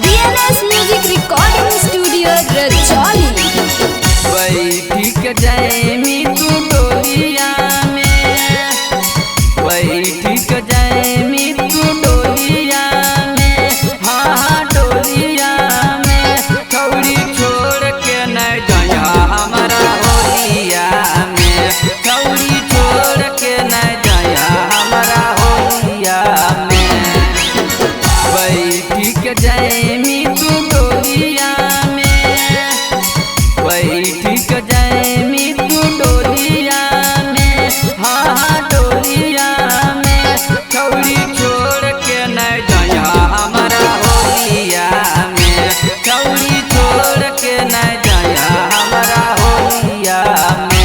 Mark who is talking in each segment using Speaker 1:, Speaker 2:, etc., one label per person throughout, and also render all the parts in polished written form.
Speaker 1: DNS music recording studio Rajauli.
Speaker 2: बैठी के जाएमी तू डोलिया में, बैठी के जाएमी तू डोलिया में, हाँ डोलिया में। छौरी छोड़ के न जाया हमारा होलिया में, छौरी छोड़ के न जाया हमारा होलिया में। बैठी के जाएमी तू डोलिया में, बैठी के जाएमी तू डोलिया में, हाँ डोलिया में। छौरी छोड़ के न जाया हमारा होलिया में, छौरी छोड़ के न जाया हमारा होलिया में।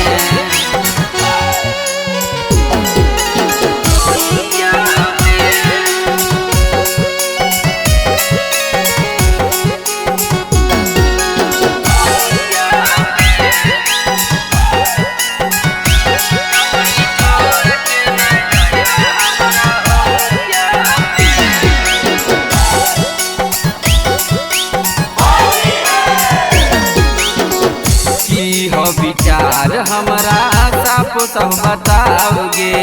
Speaker 2: की हो विचार हमारा साफ सब बताओगे,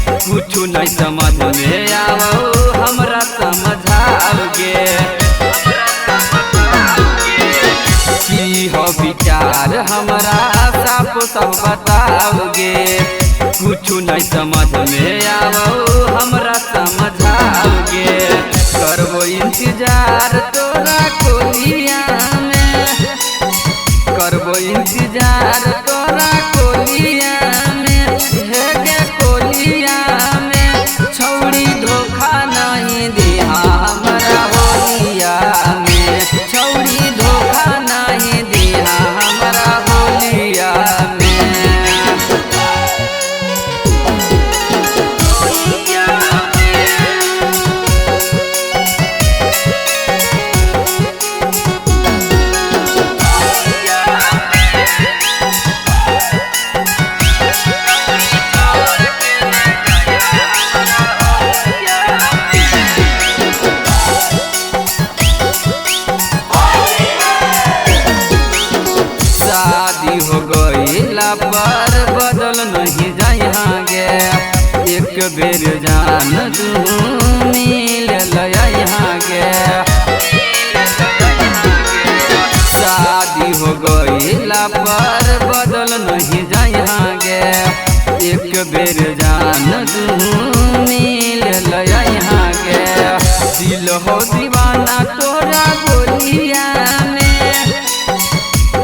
Speaker 2: कुछ नहीं समझ में आओ हमरा समझाओगे। की हो विचार हमारा साफ सब बताओगे, कुछ नहीं समझ में आओ हमरा समझाओगे। करबो इंतजार तोरा कोलिया में, करबो इंतजार तोरा कोलिया में, हे गे कोलिया में। छौरी धोखा नहीं दिहा हमरा होलिया में, छौरी धोखा नहीं दिहा हमरा होलिया में। शादी हो गईला पर बदल नहीं जाइहाँ गे, एक बेर जान तू मिल लइहाँ गे। शादी हो गईला पर बदल नहीं जाइहाँ गे, एक बेर जान तू मिल लइहाँ गे। दिल हो दीवाना तोरा बोलिया में,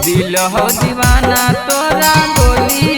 Speaker 2: दिल हो दीवाना तोरा बोलिया